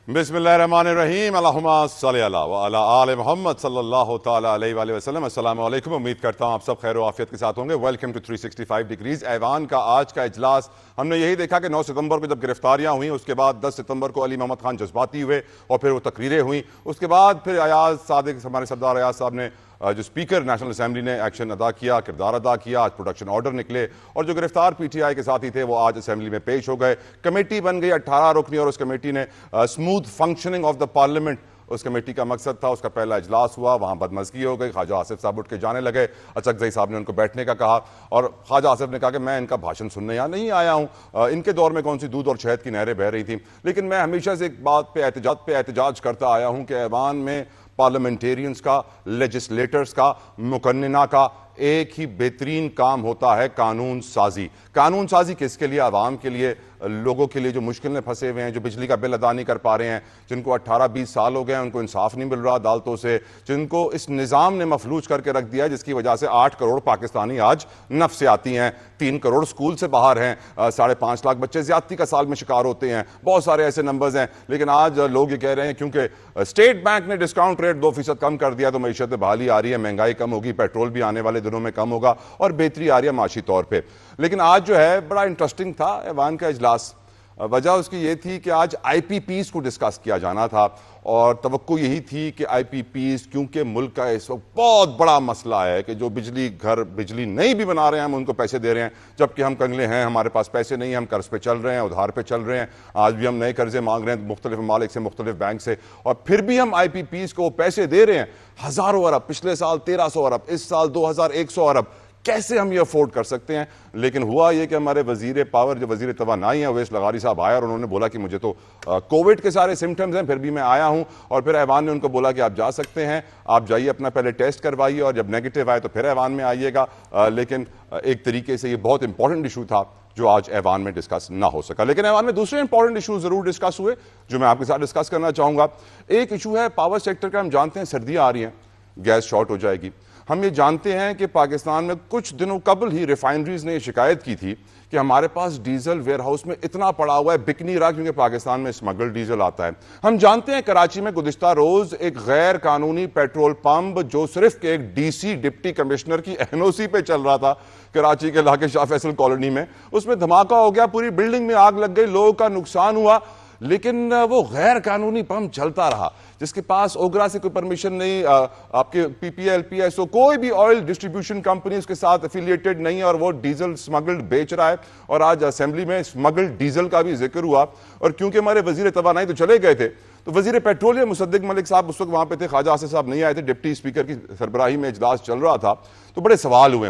बिस्मिल्लाहिर्रहमानिर्रहीम अल्लाहुम्मा सल्ली अला व अला आले मोहम्मद सल्लल्लाहु तआला अलैहि वसल्लम। अस्सलामु अलैकुम। उम्मीद करता हूँ आप सब खैर आफियत के साथ होंगे। Welcome to 365 degrees. ऐवान का आज का इजलास हमने यही देखा कि 9 सितंबर को जब गिरफ्तारियां हुई, उसके बाद 10 सितंबर को अली मोहम्मद खान जज्बाती हुए और फिर वो तकरीरें हुई। उसके बाद फिर अयाज सादिक, हमारे सरदार अयाज साहब ने जो स्पीकर नेशनल असेंबली ने एक्शन अदा किया, किरदार अदा किया। आज प्रोडक्शन ऑर्डर निकले और जो गिरफ्तार पीटीआई के साथी थे वो आज असेंबली में पेश हो गए। कमेटी बन गई 18 रुकनी और उस कमेटी ने smooth functioning of the parliament, उस कमेटी का मकसद था। उसका पहला इजलास हुआ, वहां बदमज़गी हो गई। ख्वाजा आसिफ साहब उठ के जाने लगे। अचकज़ई साहब ने उनको बैठने का कहा और ख्वाजा आसिफ ने कहा कि मैं इनका भाषण सुनने यहाँ नहीं आया हूँ। इनके दौर में कौन सी दूध और शहद की नहरें बह रही थी। लेकिन मैं हमेशा से एक बात पे एहतजाज करता आया हूँ कि ऐवान में पार्लियामेंटेरियंस का, लेजिस्लेटर्स का, मुकन्निना का एक ही बेहतरीन काम होता है, कानून साजी। कानून साजी किसके लिए? आवाम के लिए, लोगों के लिए जो मुश्किल में फंसे हुए हैं, जो बिजली का बिल अदा नहीं कर पा रहे हैं, जिनको 18-20 साल हो गए हैं, उनको इंसाफ नहीं मिल रहा अदालतों से, जिनको इस निज़ाम ने मफलूज करके रख दिया है, जिसकी वजह से 8 करोड़ पाकिस्तानी आज नफ्सियाती हैं, 3 करोड़ स्कूल से बाहर हैं, 5.5 लाख बच्चे ज्यादती का साल में शिकार होते हैं। बहुत सारे ऐसे नंबर्स हैं। लेकिन आज लोग ये कह रहे हैं क्योंकि स्टेट बैंक ने डिस्काउंट रेट 2% कम कर दिया तो मईशत में बहाली आ रही है, महंगाई कम होगी, पेट्रोल भी आने वाले दिनों में कम होगा और बेहतरी आ रही है माशी तौर पर। लेकिन आज जो है बड़ा इंटरेस्टिंग था ऐवान का इजलास। वजह उसकी ये थी कि आज आईपीपीज को डिस्कस किया जाना था और तवक्को यही थी कि आईपीपीज, क्योंकि मुल्क का इस वक्त बहुत बड़ा मसला है कि जो बिजली नहीं भी बना रहे हैं, हम उनको पैसे दे रहे हैं, जबकि हम कंगले हैं, हमारे पास पैसे नहीं हैं, हम कर्ज पे चल रहे हैं, उधार पे चल रहे हैं। आज भी हम नए कर्जे मांग रहे हैं मुख्तलिफ ममालिक से, मुख्तलिफ बैंक से, और फिर भी हम आईपीपीज को पैसे दे रहे हैं हजारों अरब। पिछले साल 1300 अरब, इस साल 2100 अरब। कैसे हम ये अफोर्ड कर सकते हैं? लेकिन हुआ ये कि हमारे वजीर पावर, जो वजीर तवानाई है, अवैस लगारी साहब आए और उन्होंने बोला कि मुझे तो कोविड के सारे सिम्टम्स हैं, फिर भी मैं आया हूं। और फिर ऐवान ने उनको बोला कि आप जा सकते हैं, आप जाइए, अपना पहले टेस्ट करवाइए और जब नेगेटिव आए तो फिर ऐवान में आइएगा। लेकिन एक तरीके से ये बहुत इंपॉर्टेंट इशू था जो आज ऐवान में डिस्कस ना हो सका। लेकिन ऐवान में दूसरे इंपॉर्टेंट इशू जरूर डिस्कस हुए जो मैं आपके साथ डिस्कस करना चाहूंगा। एक इशू है पावर सेक्टर का। हम जानते हैं सर्दियां आ रही हैं, गैस शॉर्ट हो जाएगी। हम ये जानते हैं कि पाकिस्तान में कुछ दिनों कबल ही रिफाइनरीज ने शिकायत की थी कि हमारे पास डीजल वेयरहाउस में इतना पड़ा हुआ है, बिक नहीं रहा क्योंकि पाकिस्तान में स्मगल डीजल आता है। हम जानते हैं कराची में गुज़िश्ता रोज एक गैर कानूनी पेट्रोल पंप जो सिर्फ एक डीसी डिप्टी कमिश्नर की एनओसी पे चल रहा था कराची के इलाके शाह फैसल कॉलोनी में, उसमें धमाका हो गया, पूरी बिल्डिंग में आग लग गई, लोगों का नुकसान हुआ। लेकिन वो गैर कानूनी पंप चलता रहा, जिसके पास ओगरा से कोई परमिशन नहीं, आपके पीपीएल, पीएसओ, कोई भी ऑयल डिस्ट्रीब्यूशन कंपनी उसके साथ एफिलिएटेड नहीं है और वो डीजल स्मगल्ड बेच रहा है। और आज असेंबली में स्मगल्ड डीजल का भी जिक्र हुआ। और क्योंकि हमारे वजीर तवानाई तो चले गए थे, तो वजीर पेट्रोलियम मुसद्दिक मलिक साहब उस वक्त वहां पे थे, ख्वाजा आसिफ साहब नहीं आए थे, डिप्टी स्पीकर की सरबराही में इजलास चल रहा था। तो बड़े सवाल हुए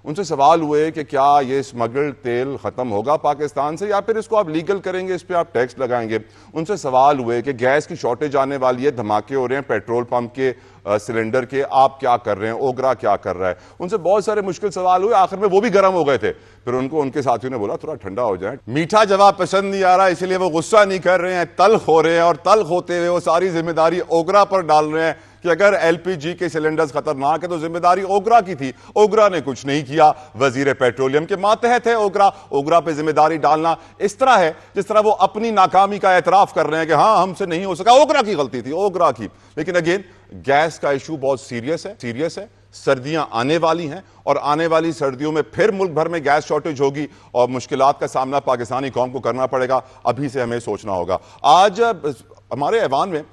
उनसे सवाल हुए कि क्या ये स्मगल्ड तेल खत्म होगा पाकिस्तान से या फिर इसको आप लीगल करेंगे, इस पे आप टैक्स लगाएंगे। उनसे सवाल हुए कि गैस की शॉर्टेज आने वाली है, धमाके हो रहे हैं पेट्रोल पंप के सिलेंडर के, आप क्या कर रहे हैं, ओगरा क्या कर रहा है। उनसे बहुत सारे मुश्किल सवाल हुए, आखिर में वो भी गर्म हो गए थे। फिर उनको उनके साथियों ने बोला थोड़ा ठंडा हो जाए, मीठा जवाब पसंद नहीं आ रहा, इसलिए वो गुस्सा नहीं कर रहे हैं, तल्ख हो रहे हैं और तल्ख होते हुए वो सारी जिम्मेदारी ओगरा पर डाल रहे हैं कि अगर एलपीजी के सिलेंडर्स खतरनाक है तो जिम्मेदारी ओगरा की थी, ओगरा ने कुछ नहीं किया, वजीर पेट्रोलियम के मातहत है ओगरा पे जिम्मेदारी डालना इस तरह है जिस तरह वो अपनी नाकामी का एतराफ कर रहे हैं कि हाँ हमसे नहीं हो सका, ओगरा की गलती थी, ओगरा की। लेकिन अगेन गैस का इशू बहुत सीरियस है। सर्दियां आने वाली हैं और आने वाली सर्दियों में फिर मुल्क भर में गैस शॉर्टेज होगी और मुश्किलात का सामना पाकिस्तानी कौम को करना पड़ेगा। अभी से हमें सोचना होगा। आज हमारे ऐवान में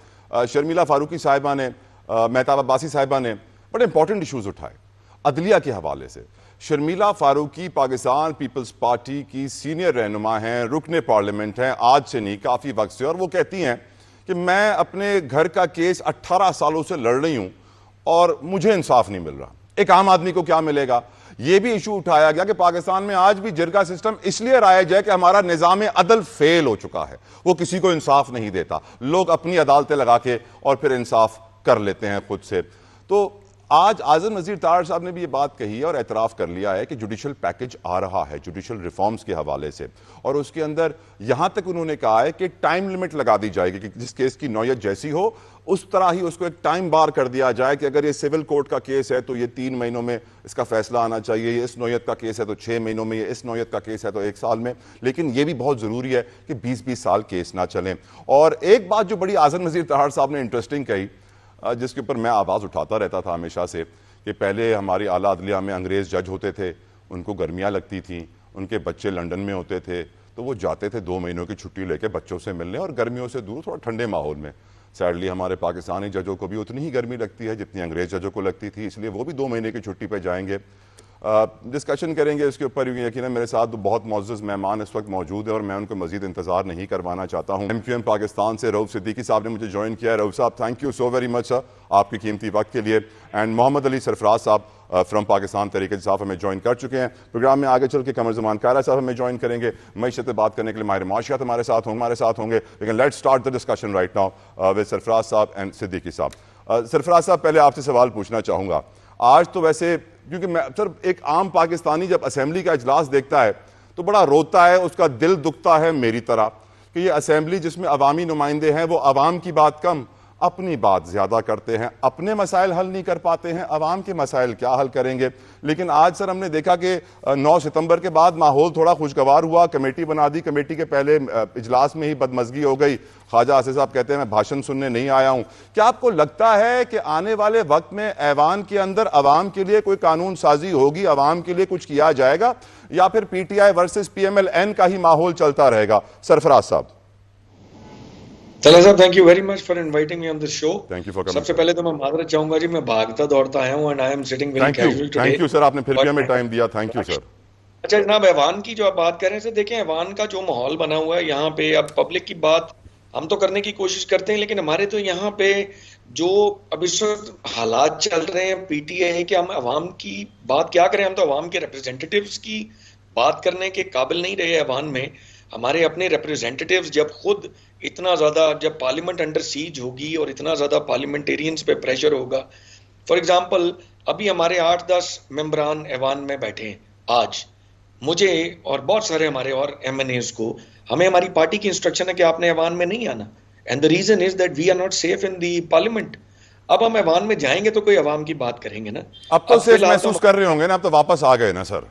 शर्मिला फारूकी साहिबा ने, मेहताब अब्बासी साहिबा ने बड़े इंपॉर्टेंट इशूज उठाए अदलिया के हवाले से। शर्मिला फारूकी पाकिस्तान पीपल्स पार्टी की सीनियर रहनुमा हैं, रुकने पार्लियामेंट हैं, आज से नहीं काफ़ी वक्त से, और वो कहती हैं कि मैं अपने घर का केस 18 सालों से लड़ रही हूं और मुझे इंसाफ नहीं मिल रहा। एक आम आदमी को क्या मिलेगा? यह भी इशू उठाया गया कि पाकिस्तान में आज भी जिरगा सिस्टम इसलिए राइज है कि हमारा निजाम अदल फेल हो चुका है, वो किसी को इंसाफ नहीं देता, लोग अपनी अदालतें लगा के और फिर इंसाफ कर लेते हैं खुद से। तो आज आजम नज़ीर तार साहब ने भी ये बात कही है और एतराफ़ कर लिया है कि जुडिशल पैकेज आ रहा है जुडिशल रिफॉर्म्स के हवाले से, और उसके अंदर यहां तक उन्होंने कहा है कि टाइम लिमिट लगा दी जाएगी कि जिस केस की नौयत जैसी हो उस तरह ही उसको एक टाइम बार कर दिया जाए कि अगर ये सिविल कोर्ट का केस है तो ये 3 महीनों में इसका फैसला आना चाहिए, ये इस नौयत का केस है तो 6 महीनों में, ये इस नौयत का केस है तो 1 साल में। लेकिन ये भी बहुत ज़रूरी है कि 20-20 साल केस ना चलें। और एक बात जो बड़ी आज़म नज़ीर तार साहब ने इंटरेस्टिंग कही, जिसके ऊपर मैं आवाज़ उठाता रहता था हमेशा से, कि पहले हमारी आला अदलिया में अंग्रेज़ जज होते थे, उनको गर्मियाँ लगती थीं, उनके बच्चे लंदन में होते थे तो वो जाते थे 2 महीनों की छुट्टी लेके बच्चों से मिलने और गर्मियों से दूर थोड़ा ठंडे माहौल में। सैडली हमारे पाकिस्तानी जजों को भी उतनी ही गर्मी लगती है जितनी अंग्रेज़ जजों को लगती थी, इसलिए वो भी 2 महीने की छुट्टी पर जाएंगे। डिस्कशन करेंगे इसके ऊपर। यकीनन मेरे साथ बहुत मोअज़्ज़ज़ मेहमान इस वक्त मौजूद है और मैं उनको मज़ीद इंतज़ार नहीं करवाना चाहता हूँ। MQM पाकिस्तान से रऊफ़ सिद्दीकी साहब ने मुझे ज्वाइन किया है। रऊफ़ साहब, thank you so very much sir आपकी कीमती वक्त के लिए। एंड मोहम्मद अली सरफराज साहब फ्रॉम पाकिस्तान तहरीक इंसाफ हमें ज्वाइन कर चुके हैं। प्रोग्राम में आगे चल के कमर ज़मान कारा साहब हमें ज्वाइन करेंगे। मईशत पे बात करने के लिए माहिर माशियात हमारे साथ होंगे। लेकिन let's start the discussion right now with Sarfaraz साहब एंड सिद्दीकी साहब। सरफराज साहब, पहले आपसे सवाल पूछना चाहूँगा। आज तो वैसे, क्योंकि मैं सर एक आम पाकिस्तानी जब असेंबली का इजलास देखता है तो बड़ा रोता है, उसका दिल दुखता है मेरी तरह, कि ये असेंबली जिसमें अवामी नुमाइंदे हैं वो अवाम की बात कम अपनी बात ज़्यादा करते हैं, अपने मसाइल हल नहीं कर पाते हैं, अवाम के मसाइल क्या हल करेंगे। लेकिन आज सर हमने देखा कि 9 सितंबर के बाद माहौल थोड़ा खुशगवार हुआ, कमेटी बना दी, कमेटी के पहले इजलास में ही बदमज़गी हो गई। ख्वाजा आसिफ साहब कहते हैं मैं भाषण सुनने नहीं आया हूं। क्या आपको लगता है कि आने वाले वक्त में ऐवान के अंदर अवाम के लिए कोई कानून साजी होगी, अवाम के लिए कुछ किया जाएगा, या फिर PTI वर्सेस PMLN का ही माहौल चलता रहेगा? सरफराज साहब। तला साहब, thank you very much for inviting me on this show. Thank you for coming. सबसे पहले तो मैं माजरत चाहूंगा जी, मैं भागता दौड़ता आया हूं and I am sitting very casual today. Thank you sir, आपने फिर भी हमें टाइम दिया, थैंक यू सर। अच्छा जनाब, ऐवान की जो आप बात कर रहे हैं सर, देखें ऐवान का जो माहौल बना हुआ है यहाँ पे, अब पब्लिक की बात हम तो करने की कोशिश करते हैं, लेकिन हमारे तो यहाँ पे जो अब इस वक्त हालात चल रहे हैं PTI है कि हम अवाम की बात क्या करें। हम तो अवाम के रिप्रेजेंटेटिव्स की बात करने के काबिल नहीं रहे ऐवान में। हमारे अपने रिप्रेजेंटेटिव्स जब खुद इतना ज्यादा, जब पार्लियामेंट अंडर सीज होगी और इतना ज्यादा पार्लियामेंटेरियंस पे प्रेशर होगा, फॉर एग्जांपल अभी हमारे 8-10 मेंबरान ऐवान में बैठे हैं आज, मुझे और बहुत सारे हमारे और MNAs को, हमें हमारी पार्टी की इंस्ट्रक्शन है कि आपने ऐवान में नहीं आना, and the reason is that we are not safe in the parliament. अब हम ऐवान में जाएंगे तो कोई अवाम की बात करेंगे ना। अब तो सेफ महसूस कर रहे होंगे ना, अब तो वापस आ गए ना सर?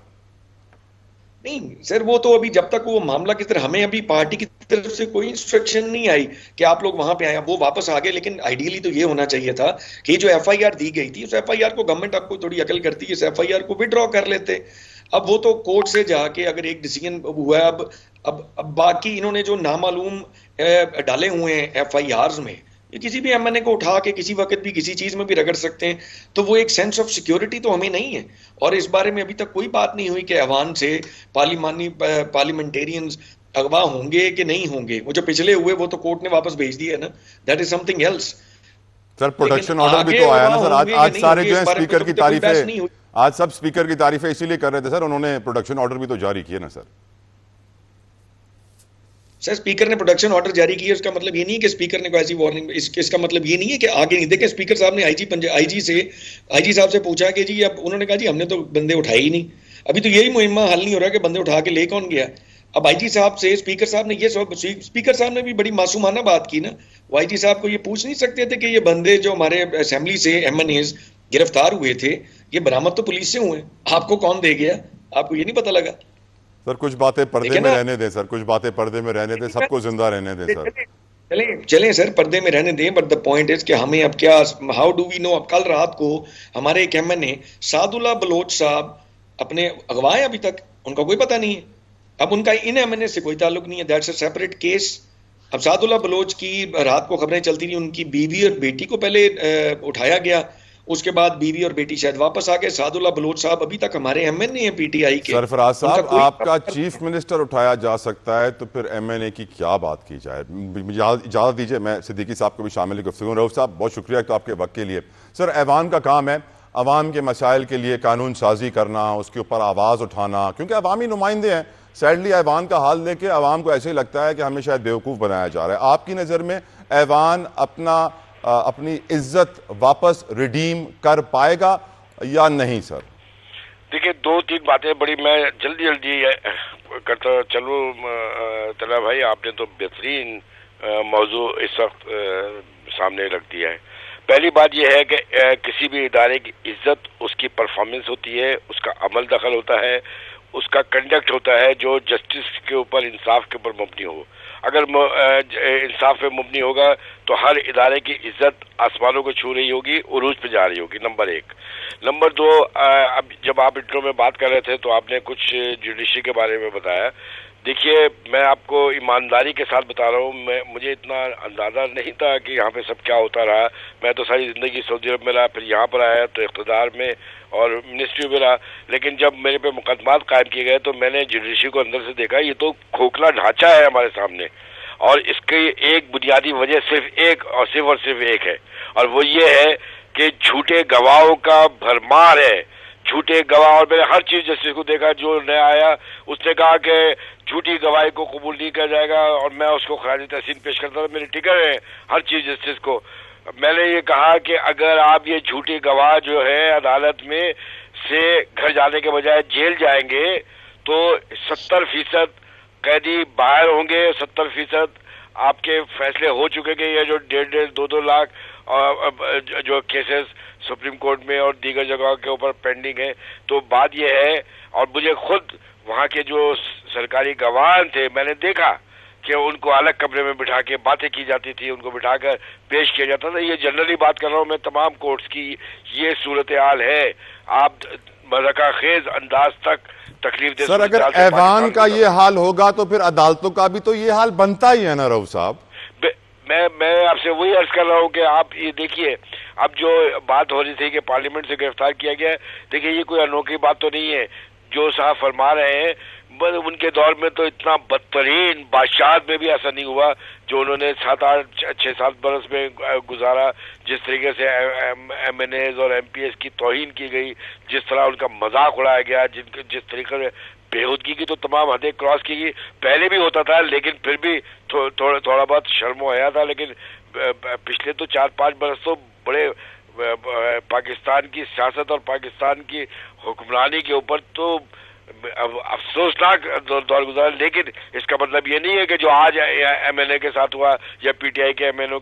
नहीं सर, वो तो अभी जब तक वो मामला की तरह, हमें अभी पार्टी की तरफ से कोई इंस्ट्रक्शन नहीं आई कि आप लोग वहां पे आए, वो वापस आ गए। लेकिन आइडियली तो ये होना चाहिए था कि जो FIR दी गई थी, उस FIR को गवर्नमेंट आपको थोड़ी अकल करती है, इस FIR को विड्रॉ कर लेते। अब वो तो कोर्ट से जाके अगर एक डिसीजन हुआ है, अब बाकी इन्होंने जो नामालूम डाले हुए हैं FIRs में, ये किसी भी MNA को उठा के किसी वक्त भी किसी चीज में भी रगड़ सकते हैं, तो वो एक सेंस ऑफ सिक्योरिटी तो हमें नहीं है। और इस बारे में अभी तक कोई बात नहीं हुई कि ऐवान से पार्लियामेंटेरियंस अगवा होंगे कि नहीं होंगे। वो जो पिछले हुए वो तो कोर्ट ने वापस भेज दिए ना, that is something else. Sir protection order भी तो आया ना सर, आज सारे जो है स्पीकर की तारीफें, आज सब स्पीकर की तारीफें इसीलिए कर रहे थे सर, उन्होंने प्रोटेक्शन ऑर्डर भी तो जारी किए ना सर। सर स्पीकर ने प्रोटेक्शन ऑर्डर जारी किया, उसका मतलब ये नहीं है कि स्पीकर ने कोई ऐसी वार्निंग, इसका मतलब ये नहीं है कि आगे नहीं देखें। स्पीकर साहब ने IG साहब से पूछा कि जी, अब उन्होंने कहा जी हमने तो बंदे उठाए ही नहीं। अभी तो यही मुहिम्मा हल नहीं हो रहा कि बंदे उठा के ले कौन गया। अब IG साहब से स्पीकर साहब ने ये सब, स्पीकर साहब ने भी बड़ी मासूमाना बात की ना। वो IG साहब को ये पूछ नहीं सकते थे कि ये बंदे जो हमारे असेंबली से MNAs गिरफ्तार हुए थे, ये बरामद तो पुलिस से हुए, आपको कौन दे गया? आपको ये नहीं पता लगा? सर कुछ बातें पर्दे में रहने दें सर, कुछ बातें पर्दे में रहने दें, सबको जिंदा रहने दें सर। चलें सर, पर्दे में रहने दें, बट द पॉइंट इज कि हमें अब क्या, हाउ डू वी नो। अब कल रात को हमारे एक MNA सादुल्ला बलोच साहब अपने अगवा हैं, अभी तक उनका कोई पता नहीं है। अब उनका इन MNA से कोई ताल्लुक नहीं है, दैट्स अ सेपरेट केस। अब सादुल्ला बलोच की रात को खबरें चलती रही, उनकी बीवी और बेटी को पहले उठाया गया, उसके बाद बीवी और बेटी शायद वापस आ गए। सादुल्ला बलोच साहब अभी तक हमारे MNA हैं PTI के। सरफराज साहब, आपका चीफ मिनिस्टर उठाया जा सकता है तो फिर MNA की क्या बात की जाए? इजाजत दीजिए, मैं सिद्दीकी साहब को भी शामिल गुफ्तगू। रऊफ साहब बहुत शुक्रिया तो आपके वक्त के लिए। सर ऐवान का काम है अवाम के मसाइल के लिए कानून साजी करना, उसके ऊपर आवाज़ उठाना, क्योंकि अवामी नुमाइंदे हैं। सैडली ऐवान का हाल देख के अवाम को ऐसे ही लगता है कि हमें शायद बेवकूफ़ बनाया जा रहा है। आपकी नज़र में ऐवान अपना अपनी इज्जत वापस रिडीम कर पाएगा या नहीं सर? देखिए, 2-3 बातें बड़ी मैं जल्दी करता चलूँ। तला भाई, आपने तो बेहतरीन मौजू इस वक्त सामने रख दिया है। पहली बात यह है कि किसी भी इदारे की इज्जत उसकी परफॉर्मेंस होती है, उसका अमल दखल होता है, उसका कंडक्ट होता है जो जस्टिस के ऊपर, इंसाफ के ऊपर मबनी हो। अगर इंसाफ पे मबनी होगा तो हर इदारे की इज्जत आसमानों को छू रही होगी, उरूज पे जा रही होगी। नंबर 1। नंबर 2, अब जब आप इंट्रो में बात कर रहे थे तो आपने कुछ जुडिशरी के बारे में बताया। देखिए, मैं आपको ईमानदारी के साथ बता रहा हूँ, मुझे इतना अंदाजा नहीं था कि यहाँ पे सब क्या होता रहा। मैं तो सारी ज़िंदगी सऊदी अरब में रहा, फिर यहाँ पर आया तो इक़्तिदार में और मिनिस्ट्री में रहा। लेकिन जब मेरे पे मुकदमात कायम किए गए तो मैंने जुडिशरी को अंदर से देखा, ये तो खोखला ढांचा है हमारे सामने, और इसकी एक बुनियादी वजह सिर्फ एक है, और वो ये है कि झूठे गवाहों का भरमार है। झूठे गवाह, और मैंने हर चीफ जस्टिस को देखा जो नया आया, उसने कहा कि झूठी गवाही को कबूल नहीं किया जाएगा, और मैं उसको खराज तहसीन पेश करता था। मेरे टिकर है हर चीफ जस्टिस को। मैंने ये कहा कि अगर आप ये झूठी गवाह जो है अदालत में से घर जाने के बजाय जेल जाएंगे तो 70% कैदी बाहर होंगे, 70% आपके फैसले हो चुके कि ये जो 1.5 2 लाख जो केसेस सुप्रीम कोर्ट में और दीगर जगहों के ऊपर पेंडिंग है। तो बात यह है, और मुझे खुद वहाँ के जो सरकारी गवाह थे, मैंने देखा कि उनको अलग कमरे में बिठा के बातें की जाती थी, उनको बिठाकर पेश किया जाता था। ये जनरली बात कर रहा हूँ मैं, तमाम कोर्ट्स की ये सूरत हाल है। आप मज़ाक़खेज़ अंदाज तक तकलीफ दे सर, अगर ऐवान का ये हाल होगा तो फिर अदालतों का भी तो ये हाल बनता ही है ना रऊफ साहब। मैं आपसे वही अर्ज कर रहा हूँ कि आप ये देखिए, अब जो बात हो रही थी कि पार्लियामेंट से गिरफ्तार किया गया है, देखिए ये कोई अनोखी बात तो नहीं है। जो साहब फरमा रहे हैं, उनके दौर में तो इतना बदतरीन बादशाह में भी ऐसा नहीं हुआ जो उन्होंने 6-7 बरस में गुजारा। जिस तरीके से MNAs और MPs की तौहीन की गई, जिस तरह उनका मजाक उड़ाया गया, जिस तरीके से बेहूदगी की तो तमाम हदें क्रॉस की गई। पहले भी होता था, लेकिन फिर भी थोड़ा बहुत शर्मो आया था। लेकिन पिछले तो 4-5 बरस तो बड़े पाकिस्तान की सियासत और पाकिस्तान की हुक्मरानी के ऊपर तो अफसोसनाक दौर गुजारा। लेकिन इसका मतलब ये नहीं है कि जो आज MNA के साथ हुआ या PTI के MNA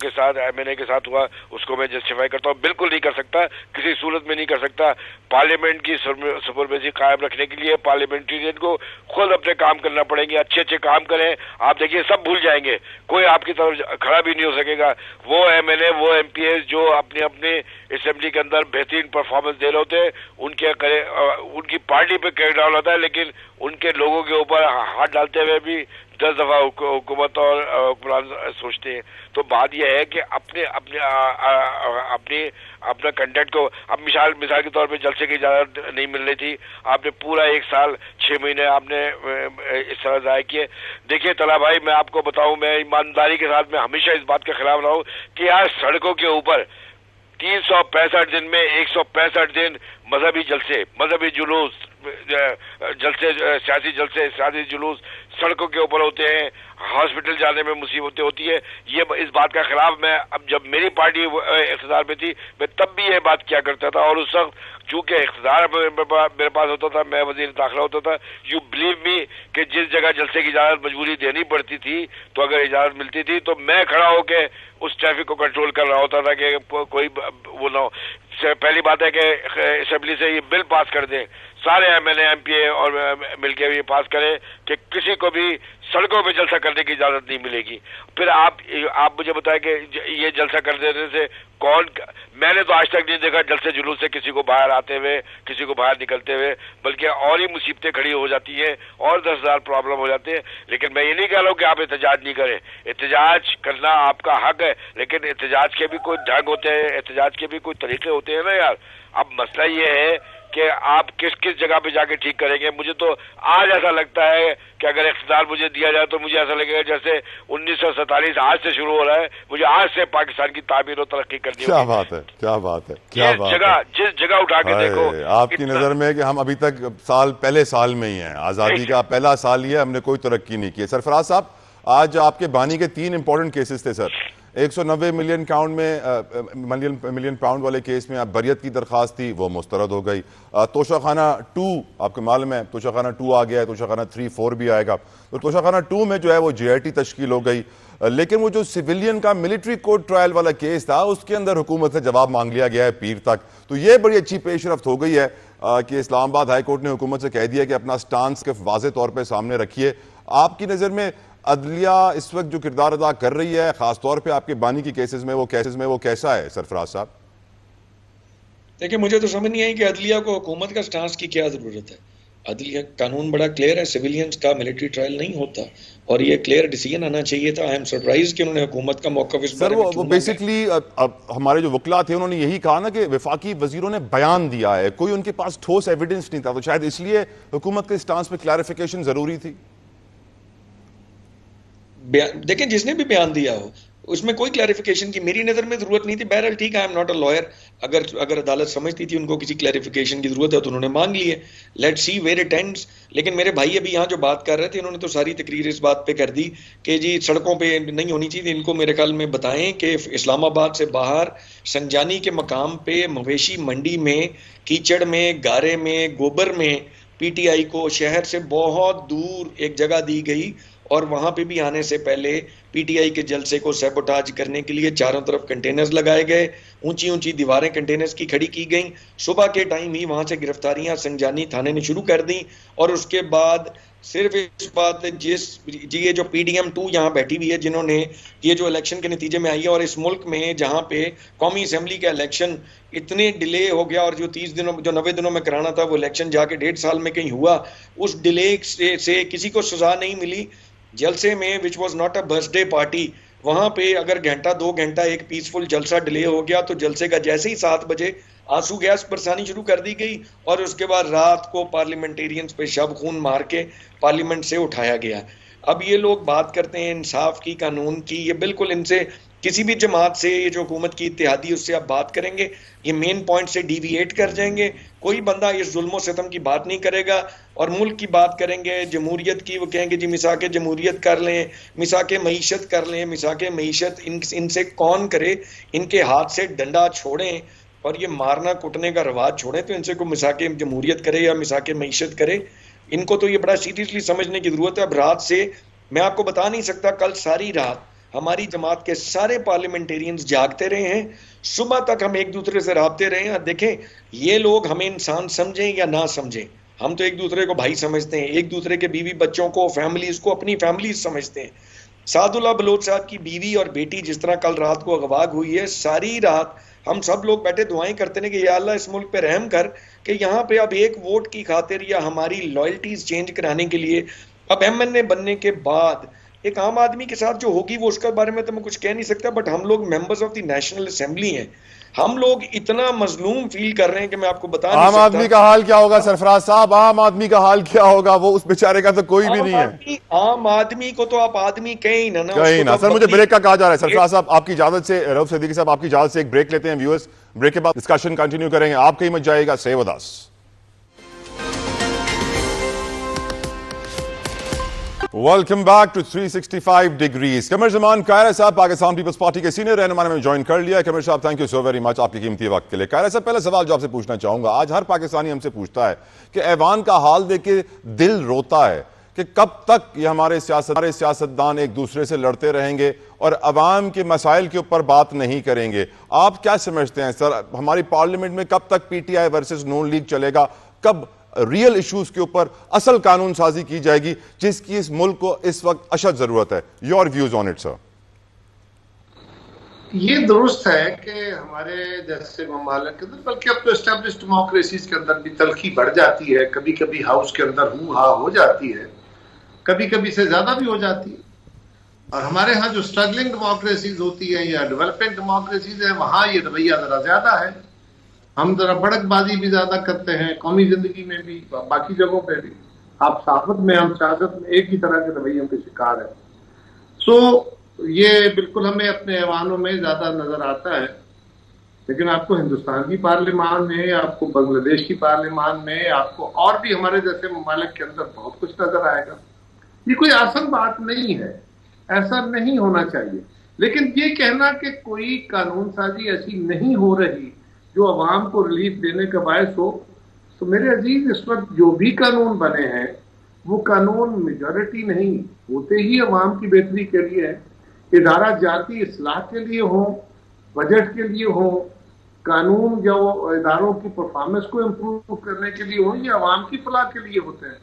के साथ हुआ उसको मैं जस्टिफाई करता हूँ। बिल्कुल नहीं कर सकता, किसी सूरत में नहीं कर सकता। पार्लियामेंट की सुपरमेसी कायम रखने के लिए पार्लियामेंटेरियन को खुद अपने काम करना पड़ेंगे, अच्छे काम करें। आप देखिए, सब भूल जाएंगे, कोई आपकी तरफ खड़ा भी नहीं हो सकेगा। वो MNA, वो MPs जो अपने असेंबली के अंदर बेहतरीन परफॉर्मेंस दे रहे होते हैं, उनकी पार्टी पे क्रैकडाउन होता है, लेकिन उनके लोगों के ऊपर हाथ डालते हुए भी 10 दफा हुकूमत और हुक्मरान सोचते हैं। तो बात यह है कि अपना कंडक्ट को, अब मिसाल के तौर पे जलसे की इजाजत नहीं मिल रही थी, आपने पूरा 1 साल 6 महीने आपने इस तरह ज़ाया किए। देखिए तला भाई, मैं आपको बताऊं, मैं ईमानदारी के साथ मैं हमेशा इस बात के खिलाफ रहा हूं कि यार सड़कों के ऊपर 365 दिन में 165 दिन मजहबी जलसे, मजहबी जुलूस, सियासी जुलूस सड़कों के ऊपर होते हैं। हॉस्पिटल जाने में मुसीबतें होती है। ये इस बात का खिलाफ मैं, अब जब मेरी पार्टी इख्तियार में थी, मैं तब भी ये बात किया करता था, और उस वक्त चूंकि इख्तियार मेरे पास होता था, मैं वजीर दाखिला होता था, यू बिलीव मी कि जिस जगह जलसे की इजाजत मजबूरी देनी पड़ती थी, तो अगर इजाजत मिलती थी तो मैं खड़ा होकर उस ट्रैफिक को कंट्रोल कर रहा होता था कि कोई वो ना हो। पहली बात है कि असेंबली से ये बिल पास कर दें, सारे MNA MPA और मिलकर ये पास करें कि किसी को भी सड़कों पे जलसा करने की इजाजत नहीं मिलेगी। फिर आप मुझे बताएं कि ये जलसा कर देने से मैंने तो आज तक नहीं देखा जलसे जुलूस से किसी को बाहर आते हुए, किसी को बाहर निकलते हुए, बल्कि और ही मुसीबतें खड़ी हो जाती हैं और 10,000 प्रॉब्लम हो जाते हैं। लेकिन मैं ये नहीं कह रहा हूँ कि आप एहतजाज नहीं करें, एहतजाज करना आपका हक है, लेकिन एहतजाज के भी कोई ढंग होते हैं, एहतजाज के भी कोई तरीके होते हैं ना यार। अब मसला ये है कि आप किस जगह पे जाके ठीक करेंगे। मुझे तो आज ऐसा लगता है कि अगर इख्तियार मुझे दिया जाए तो मुझे ऐसा लगेगा जैसे 1947 आज से शुरू हो रहा है, मुझे आज से पाकिस्तान की तामीर और तरक्की करनी है। क्या बात है, क्या बात है, क्या बात है। जिस जगह उठा के देखो, आपकी नजर में है कि हम अभी तक पहले साल में ही हैं, आजादी का पहला साल ही है, हमने कोई तरक्की नहीं की है। सरफराज साहब, आज आपके बानी के 3 इंपॉर्टेंट केसेस थे सर। 190 मिलियन पाउंड वाले केस में अब बरियत की दरख्वास्त थी, वो मुस्तरद हो गई। तोशाखाना 2 आपको मालूम है, तोशाखाना 2 आ गया है, तोशाखाना 3-4 भी आएगा। तो तोशाखाना 2 में जो है वो JIT तश्कील हो गई, लेकिन वो जो सिविलियन का मिलिट्री कोर्ट ट्रायल वाला केस था उसके अंदर हुकूमत से जवाब मांग लिया गया है पीर तक। तो ये बड़ी अच्छी पेशरफ्त हो गई है कि इस्लामाबाद हाई कोर्ट ने हुकूमत से कह दिया कि अपना स्टांस के वाज़े तौर पर सामने रखिए। आपकी नज़र में अदलिया इस वक्त जो किरदार अदा कर रही है, खासतौर पे आपके बानी की केसेस में वो कैसा है सरफराज साहब? देखिए, मुझे तो समझ नहीं आई कि अदलिया को हुकूमत का स्टांस की क्या जरूरत है। अदलिया कानून बड़ा क्लियर है, सिविलियंस का मिलिट्री ट्रायल नहीं होता और ये क्लियर डिसीजन आना चाहिए था। आई एम सरप्राइज कि उन्होंने हुकूमत का मौका इस बारे में वो बेसिकली हमारे जो वकला थे उन्होंने यही कहा ना कि वफाकी वजीरों ने बयान दिया है, कोई उनके पास ठोस एविडेंस नहीं था, तो शायद इसलिए हुकूमत के स्टांस पे क्लैरिफिकेशन जरूरी थी। देखें, जिसने भी बयान दिया हो उसमें कोई क्लैरिफिकेशन की मेरी नजर में जरूरत नहीं थी। बहरहाल ठीक है, I am not a lawyer. अगर अदालत समझती थी उनको किसी क्लैरिफिकेशन की जरूरत है तो उन्होंने मांग ली है। Let's see where it ends. लेकिन मेरे भाई अभी यहाँ जो बात कर रहे थे, उन्होंने तो सारी तकरीर इस बात पे कर दी कि जी सड़कों पे नहीं होनी चाहिए। इनको मेरे ख्याल में बताएं कि इस्लामाबाद से बाहर संजानी के मकाम पे मवेशी मंडी में, कीचड़ में, गारे में, गोबर में PTI को शहर से बहुत दूर एक जगह दी गई और वहां पे भी आने से पहले PTI के जलसे को सैबोटाज करने के लिए चारों तरफ कंटेनर्स लगाए गए, ऊंची ऊंची दीवारें कंटेनर्स की खड़ी की गई। सुबह के टाइम ही वहां से गिरफ्तारियां संजानी थाने ने शुरू कर दी और उसके बाद सिर्फ इस बात ये जो PDM 2 यहाँ बैठी हुई है, जिन्होंने ये जो इलेक्शन के नतीजे में आई है और इस मुल्क में जहाँ पे कौमी असेंबली का इलेक्शन इतने डिले हो गया और जो 90 दिनों में कराना था वो इलेक्शन जाके 1.5 साल में कहीं हुआ, उस डिले से किसी को सजा नहीं मिली। जलसे में which was not a birthday party, वहां पे अगर घंटा 2 घंटा एक पीसफुल जलसा डिले हो गया तो जलसे का जैसे ही 7 बजे आंसू गैस बरसानी शुरू कर दी गई और उसके बाद रात को पार्लियामेंटेरियंस पे शब खून मार के पार्लियामेंट से उठाया गया। अब ये लोग बात करते हैं इंसाफ की, कानून की, ये बिल्कुल इनसे किसी भी जमात से, ये जो हुकूमत की इत्तेहादी उससे आप बात करेंगे ये मेन पॉइंट से डिविएट कर जाएंगे। कोई बंदा इस जुल्म सितम की बात नहीं करेगा और मुल्क की बात करेंगे, जमहूरियत की, वो कहेंगे जी मिसाके जमहूरियत कर लें, मिसाके मईशत कर लें। मिसाके मईशत इनसे कौन करे? इनके हाथ से डंडा छोड़ें और ये मारना कुटने का रवाज छोड़ें, तो इनसे कोई मिसाके जमहूरियत करे या मिसाके मईशत करे। इनको तो ये बड़ा सीरियसली समझने की जरूरत है। अब रात से मैं आपको बता नहीं सकता, कल सारी रात हमारी जमात के सारे पार्लियामेंटेरियंस जागते रहे हैं, सुबह तक हम एक दूसरे से राबते रहे हैं। देखें, ये लोग हमें इंसान समझें या ना समझें, हम तो एक दूसरे को भाई समझते हैं, एक दूसरे के बीवी बच्चों को, फैमिलीज को अपनी फैमिलीज समझते हैं। सादुल्ला बलोच साहब की बीवी और बेटी जिस तरह कल रात को अगवा हुई है, सारी रात हम सब लोग बैठे दुआएं करते हैं कि या अल्लाह इस मुल्क पे रहम कर कि यहाँ पे अब एक वोट की खातिर या हमारी लॉयल्टीज चेंज कराने के लिए अब MNA बनने के बाद एक आम आदमी के साथ जो होगी वो उसके बारे में तो मैं कुछ कह नहीं सकता, बट हम लोग members of the national assembly हैं, हम लोग इतना मजलूम फील कर रहे हैं कि मैं आपको बता नहीं सकता। आम आदमी का हाल क्या होगा सरफराज साहब? आम आदमी का हाल क्या होगा? वो उस बेचारे का तो कोई भी नहीं है। आम आदमी को तो आप आदमी कहीं ना कहीं ना। सर मुझे ब्रेक का कहा जा रहा है। सरफराज साहब आपकी इजाजत से, रऊफ सिद्दीकी साहब आपकी इजाजत से एक ब्रेक लेते हैं। व्यूअर्स, ब्रेक के बाद डिस्कशन कंटिन्यू करेंगे। आप कहीं मत जाइएगा, stay with us. Welcome back to 365 degrees. Qamar Zaman Kaira Sahab Pakistan Peoples Party के सीनियर रहनुमा ने ज्वाइन कर लिया। Qamar Sahab thank you so very much आपकी कीमती वक्त के लिए। कायरा साहब पहला सवाल जो आपसे पूछना चाहूंगा, आज हर पाकिस्तानी हमसे पूछता है कि ऐवान का हाल देख के दिल रोता है कि कब तक ये हमारे सियासतदान एक दूसरे से लड़ते रहेंगे और अवाम के मसाइल के ऊपर बात नहीं करेंगे। आप क्या समझते हैं सर, हमारी पार्लियामेंट में कब तक PTI वर्सेस नून लीग चलेगा? कब रियल इश्यूज के ऊपर असल कानून साजी की जाएगी जिसकी इस मुल्क को इस वक्त अशद जरूरत है? Your views on it sir. ये दुरुस्त है कि हमारे जैसे ममालिक के अंदर, बल्कि अब तो एस्टेब्लिश्ड डेमोक्रेसीज के अंदर भी तलखी बढ़ जाती है, कभी कभी हाउस के अंदर हूँ हा हो जाती है, कभी कभी से ज्यादा भी हो जाती है। और हमारे यहाँ जो स्ट्रगलिंग डेमोक्रेसीज होती है या डेवलपिंग डेमोक्रेसीज है, वहाँ ये रवैया जरा ज्यादा है। हम जरा बड़कबाजी भी ज्यादा करते हैं, कौमी जिंदगी में भी, बाकी जगहों पे भी। आप साफत में, हम सियासत में एक ही तरह के रवैयों के शिकार है। सो ये बिल्कुल हमें अपने ऐवानों में ज्यादा नजर आता है, लेकिन आपको हिंदुस्तान की पार्लियामान में, आपको बांग्लादेश की पार्लियामान में, आपको और भी हमारे जैसे ममालिक के अंदर बहुत कुछ नजर आएगा। ये कोई आसान बात नहीं है, ऐसा नहीं होना चाहिए। लेकिन ये कहना कि कोई कानून साजी ऐसी नहीं हो रही जो अवाम को रिलीफ देने का बायस हो, तो मेरे अजीज इस वक्त जो भी कानून बने हैं वो कानून मेजॉरिटी नहीं होते ही अवाम की बेहतरी के लिए है। इदारा जाती इस्लाह के लिए हो, बजट के लिए हो, कानून जो इदारों की परफॉर्मेंस को इम्प्रूव करने के लिए हो, ये अवाम की फलाह के लिए होते हैं।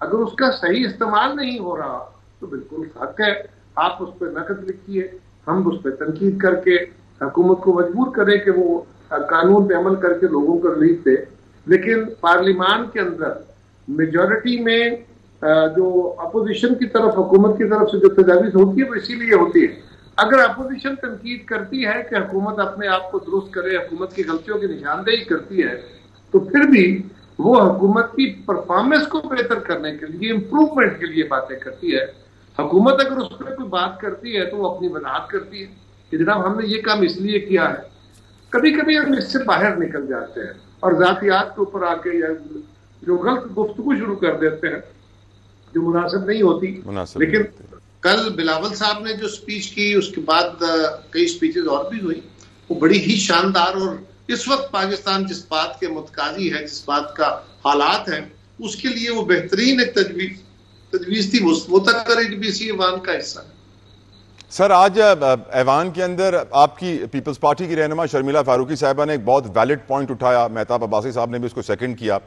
अगर उसका सही इस्तेमाल नहीं हो रहा तो बिल्कुल हक है, आप उस पर नकद लिखिए, हम उस पर तनकीद करके हुकूमत को मजबूर करें कि वो कानून पे अमल करके लोगों को रिलीफ दे। लेकिन पार्लियामान के अंदर मेजॉरिटी में जो अपोजिशन की तरफ, हुकूमत की तरफ से जो तजावीज होती है वो इसीलिए होती है। अगर अपोजिशन तनकीद करती है कि हुकूमत अपने आप को दुरुस्त करे, हुकूमत की गलतियों की निशानदेही करती है, तो फिर भी वो हुकूमत की परफॉर्मेंस को बेहतर करने के लिए, इम्प्रूवमेंट के लिए बातें करती है। हुकूमत अगर उस पर कोई बात करती है तो वो अपनी वजाहत करती है कि जनाब हमने ये काम इसलिए किया है। कभी कभी हम इससे बाहर निकल जाते हैं और जातियात के ऊपर आके या जो गलत गुफ्तगू शुरू कर देते हैं जो मुनासिब नहीं होती। लेकिन कल बिलावल साहब ने जो स्पीच की उसके बाद कई स्पीचेस और भी हुई, वो बड़ी ही शानदार, और इस वक्त पाकिस्तान जिस बात के मुतकाजी है, जिस बात का हालात है, उसके लिए वो बेहतरीन एक तजवीज थी। वो तक करे भी इसी ऐवान का हिस्सा है। सर, आज ऐवान के अंदर आपकी पीपल्स पार्टी की रहनुमा शर्मिला फारूकी साहिबा ने एक बहुत वैलिड पॉइंट उठाया, मेहताब अब्बासी साहब ने भी उसको सेकंड किया।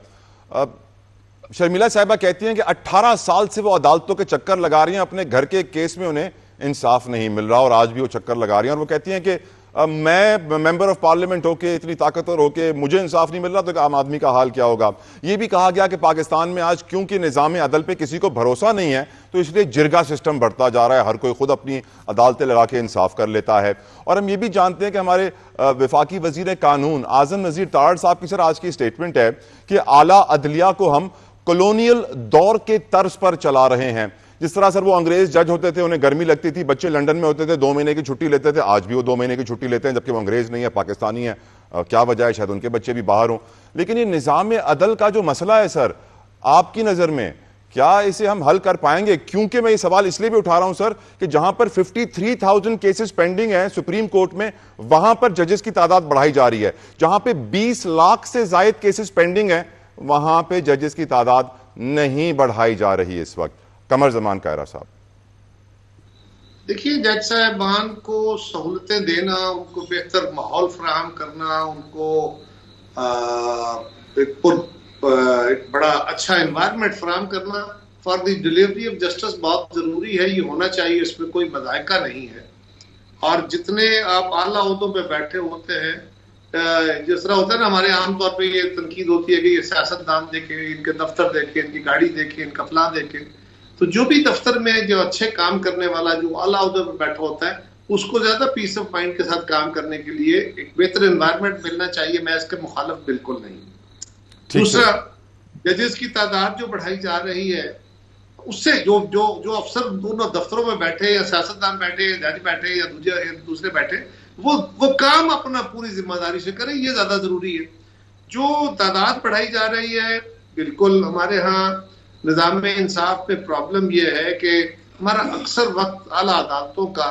शर्मिला साहिबा कहती हैं कि 18 साल से वो अदालतों के चक्कर लगा रही हैं, अपने घर के केस में उन्हें इंसाफ नहीं मिल रहा और आज भी वो चक्कर लगा रही हैं। और वो कहती हैं कि मैं मेंबर ऑफ पार्लियामेंट होके, इतनी ताकतवर होके मुझे इंसाफ नहीं मिल रहा तो आम आदमी का हाल क्या होगा। ये भी कहा गया कि पाकिस्तान में आज क्योंकि निज़ाम अदल पे किसी को भरोसा नहीं है तो इसलिए जिरगा सिस्टम बढ़ता जा रहा है, हर कोई खुद अपनी अदालतें लगा के इंसाफ कर लेता है। और हम ये भी जानते हैं कि हमारे वफाकी वजीर कानून आज़म नज़ीर तारड़ साहब की सर आज की स्टेटमेंट है कि आला अदलिया को हम कॉलोनियल दौर के तर्ज पर चला रहे हैं। जिस तरह सर वो अंग्रेज जज होते थे, उन्हें गर्मी लगती थी, बच्चे लंदन में होते थे, 2 महीने की छुट्टी लेते थे, आज भी वो 2 महीने की छुट्टी लेते हैं जबकि वो अंग्रेज नहीं है, पाकिस्तानी है। क्या वजह है, शायद उनके बच्चे भी बाहर हों। लेकिन ये निज़ाम अदल का जो मसला है सर, आपकी नज़र में क्या इसे हम हल कर पाएंगे? क्योंकि मैं ये सवाल इसलिए भी उठा रहा हूं सर कि जहां पर 53,000 केसेस पेंडिंग हैं सुप्रीम कोर्ट में, वहां पर जजेस की तादाद बढ़ाई जा रही है। जहां पे 20 लाख से जायद केसेस पेंडिंग है, वहां पे जजेस की तादाद नहीं बढ़ाई जा रही है इस वक्त। कमर जमान कायरा साहब, देखिए, जज साहबान को सहूलतें देना, उनको बेहतर माहौल फराहम करना, उनको एक बड़ा अच्छा एनवायरनमेंट फराहम करना for the delivery of justice बहुत जरूरी है। ये होना चाहिए, इसमें कोई मजायका नहीं है। और जितने आप आला ओहदों पे बैठे होते हैं, जिस तरह होता है ना, हमारे आमतौर पे ये तनकीद होती है कि ये सियासतदान देखे, इनके दफ्तर देखे, इनकी गाड़ी देखे, इनका फला देखे, तो जो भी दफ्तर में जो अच्छे काम करने वाला जो आला ओहदे पे बैठा होता है उसको ज्यादा पीस ऑफ माइंड के साथ काम करने के लिए एक बेहतर एनवायरनमेंट मिलना चाहिए। मैं इसके मुखालिफ बिल्कुल नहीं। दूसरा, जजेस की तादाद जो बढ़ाई जा रही है उससे जो जो जो अफसर दोनों दफ्तरों में बैठे या सियासतदान बैठे या जज बैठे या दूसरे बैठे, वो काम अपना पूरी जिम्मेदारी से करें, ये ज्यादा जरूरी है। जो तादाद बढ़ाई जा रही है, बिल्कुल हमारे यहाँ निज़ाम इंसाफ में प्रॉब्लम ये है कि हमारा अक्सर वक्त आला अदालतों का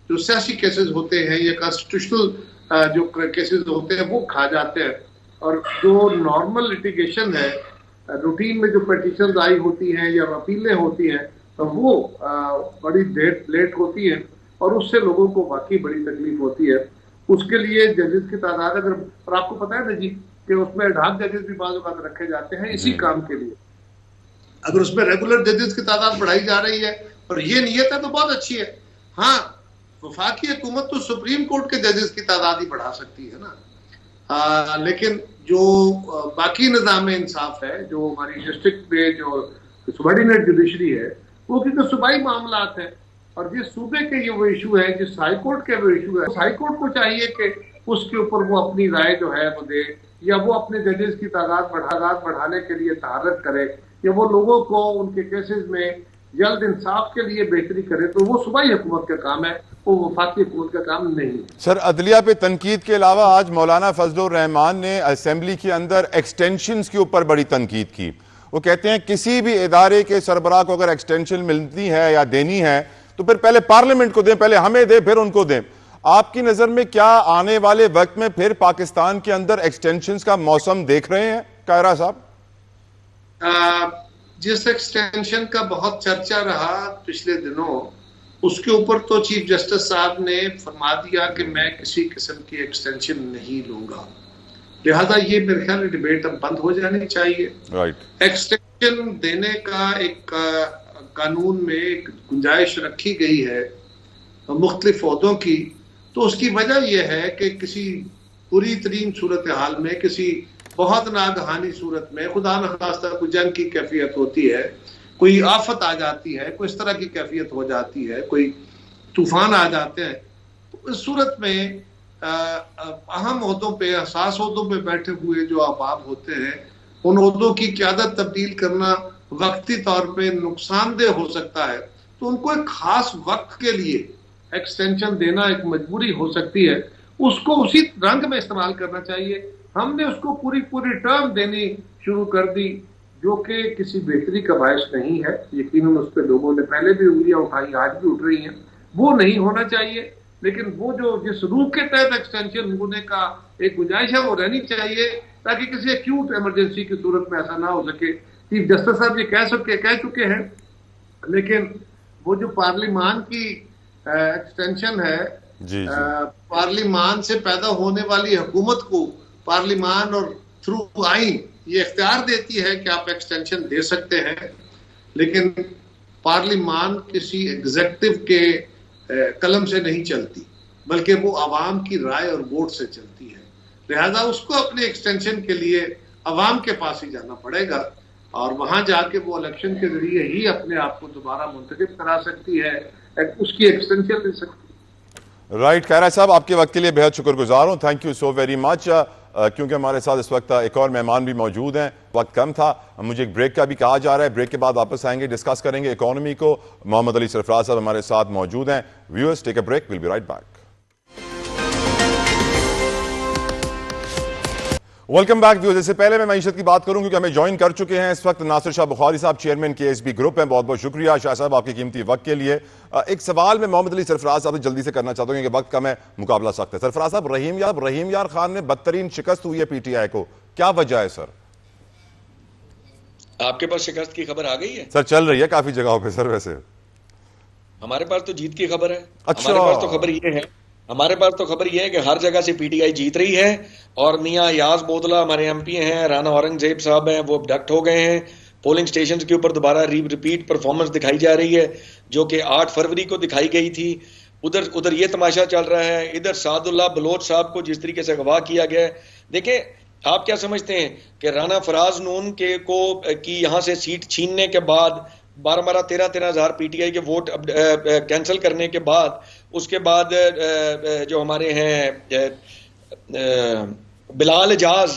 जो सियासी केसेस होते हैं या कॉन्स्टिट्यूशनल जो केसेस होते हैं वो खा जाते हैं, और जो नॉर्मल लिटिगेशन है, रूटीन में जो पिटीशन आई होती हैं या अपीलें होती हैं, तो वो बड़ी देर लेट होती हैं और उससे लोगों को वाकई बड़ी तकलीफ होती है। उसके लिए जजेस की तादाद, अगर, और आपको पता है ना जी कि उसमें एडहॉक जजेस भी बाज़ औक़ात रखे जाते हैं इसी काम के लिए। अगर उसमें रेगुलर जजेस की तादाद बढ़ाई जा रही है और ये नियत है तो बहुत अच्छी है। हाँ, वफाकी हुकूमत तो सुप्रीम कोर्ट के जजेस की तादाद ही बढ़ा सकती है ना, लेकिन जो बाकी निज़ाम इंसाफ है, जो हमारी डिस्ट्रिक्ट में जो सबऑर्डिनेट जुडिशरी है, वो क्योंकि सूबाई मामलात है, और जिस सूबे के ये वो इशू है, जिस हाई कोर्ट के वो इशू है, हाई कोर्ट को चाहिए कि उसके ऊपर वो अपनी राय जो है वो दे, या वो अपने जजेस की तादाद बढ़ाने के लिए तहारत करे, या वो लोगों को उनके केसेस में जल्द इंसाफ के लिए बेहतरी करे। तो वो सूबाई हुकूमत का काम है, वो वफाकी हुकूमत का काम नहीं। सर, अदलिया पे तनकीद के अलावा आज मौलाना फजलुर रहमान ने असेंबली के अंदर एक्सटेंशंस के ऊपर बड़ी तनकीद की। वो कहते हैं किसी भी इदारे के सरबराह को अगर एक्सटेंशन मिलती है या देनी है तो फिर पहले पार्लियामेंट को दें, पहले हमें दें, फिर उनको दें। आपकी नजर में क्या आने वाले वक्त में फिर पाकिस्तान के अंदर एक्सटेंशन का मौसम देख रहे हैं कायरा साहब? जिस एक्सटेंशन का बहुत चर्चा रहा पिछले दिनों, उसके ऊपर तो चीफ जस्टिस साहब ने फरमा दिया कि मैं किसी किस्म की एक्सटेंशन नहीं लूंगा। लिहाजा ये मेरे ख्याल डिबेट अब बंद हो जानी चाहिए। राइट। एक्सटेंशन देने का एक कानून में एक गुंजाइश रखी गई है मुख्तलिफ ओहदों की, तो उसकी वजह यह है कि किसी बुरी तरीन सूरत हाल में, किसी बहुत नागहानी सूरत में, खुदा न खास्ता कोई जंग की कैफियत होती है, कोई आफत आ जाती है, कोई इस तरह की कैफियत हो जाती है, कोई तूफान आ जाते हैं, तो इस सूरत में अहम ओहदों पे, हसास ओहदों पे बैठे हुए जो अहबाब होते हैं, उन ओहदों की क़यादत तब्दील करना वक्ती तौर पे नुकसानदेह हो सकता है। तो उनको एक खास वक्त के लिए एक्सटेंशन देना एक मजबूरी हो सकती है, उसको उसी रंग में इस्तेमाल करना चाहिए। हमने उसको पूरी टर्म देनी शुरू कर दी, जो कि किसी बेहतरी का बायस नहीं है। यकीनन उस पर लोगों ने पहले भी उंगलियां उठाई, आज भी उठ रही हैं, वो नहीं होना चाहिए। लेकिन वो जो जिस रूप के तहत एक्सटेंशन होने का एक गुंजाइश है वो रहनी चाहिए, ताकि किसी एक्यूट इमरजेंसी की सूरत में ऐसा ना हो सके। चीफ जस्टिस साहब ये कह चुके हैं, लेकिन वो जो पार्लिमान की एक्सटेंशन है, पार्लिमान से पैदा होने वाली हुकूमत को पार्लिमान और थ्रू आइन ये इख्तियार देती है कि आप एक्सटेंशन दे सकते हैं, लेकिन पार्लिमान किसी एग्जेक्टिव के कलम से नहीं चलती, बल्कि वो आवाम की राय और वोट से चलती है। लिहाजा उसको अपने एक्सटेंशन के लिए आवाम के पास ही जाना पड़ेगा, और वहां जाके वो इलेक्शन के जरिए ही अपने आप को दोबारा मुंतखब करा सकती है, उसकी एक्सटेंशन ले सकती है। राइट। कायरा साहब, आपके वक्त के लिए बेहद शुक्रगुजार हूँ, thank you so very much. क्योंकि हमारे साथ इस वक्त एक और मेहमान भी मौजूद हैं, वक्त कम था, मुझे एक ब्रेक का भी कहा जा रहा है। ब्रेक के बाद वापस आएंगे, डिस्कस करेंगे इकोनॉमी को। मोहम्मद अली सरफराज साहब हमारे साथ मौजूद हैं। Viewers, take a break, will be right back. Welcome back viewers. इससे पहले मैं मईशत की बात करूं, क्योंकि हमें ज्वाइन कर चुके हैं इस वक्त नासिर शाह बुखारी साहब, चेयरमैन KSB ग्रुप हैं। बहुत बहुत शुक्रिया शाह साहब आपके कीमती वक्त के लिए। एक सवाल मैं मोहम्मद अली सरफराज साहब से जल्दी से करना चाहता हूं, क्योंकि वक्त कम है, मुकाबला सख्त है। सरफराज साहब, रहीम यार खान ने बदतरीन शिकस्त हुई है PTI को, क्या वजह है सर? आपके पास शिकस्त की खबर आ गई है? सर चल रही है काफी जगहों पे सर। वैसे हमारे पास तो जीत की खबर है। अच्छा। हमारे पास तो खबर ये है कि हर जगह से PTI जीत रही है, और मियां याज बोतला हमारे MP हैं, राना औरंगजेब साहब हैं, वो अबडक्ट हो गए हैं। पोलिंग स्टेशन के ऊपर दोबारा रिपीट परफॉर्मेंस दिखाई जा रही है, जो कि 8 फरवरी को दिखाई गई थी। उधर ये तमाशा चल रहा है, इधर सादुल्लाह बलोच साहब को जिस तरीके से अगवा किया गया है। देखें, आप क्या समझते हैं कि राना फराज नून की यहां से सीट छीनने के बाद 12-13 हजार PTI के वोट कैंसिल करने के बाद, उसके बाद जो हमारे हैं बिलाल एजाज,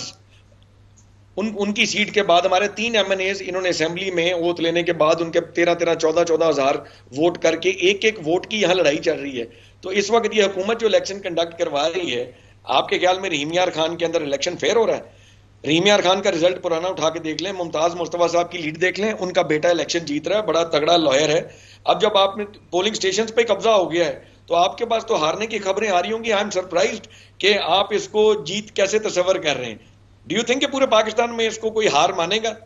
उनकी सीट के बाद हमारे 3 MNAs इन्होंने असेंबली में वोट लेने के बाद उनके 14 हजार वोट करके एक वोट की यहां लड़ाई चल रही है। तो इस वक्त ये हुकूमत जो इलेक्शन कंडक्ट करवा रही है, आपके ख्याल में रहीम यार खान के अंदर इलेक्शन फेयर हो रहा है? रहीम यार खान का रिजल्ट पुराना उठा के देख लें, मुमताज मुस्तफा साहब की लीड देख लें, उनका बेटा इलेक्शन जीत रहा है, बड़ा तगड़ा लॉयर है। अब जब आपने पोलिंग स्टेशन पे कब्जा हो गया है, तो आपके पास तो हारने की खबरें आ रही होंगी। आई एम सरप्राइज्ड कि आप इसको जीत कैसे तस्वर कर रहे हैं। डू यू थिंक कि पूरे पाकिस्तान में इसको कोई हार मानेगा?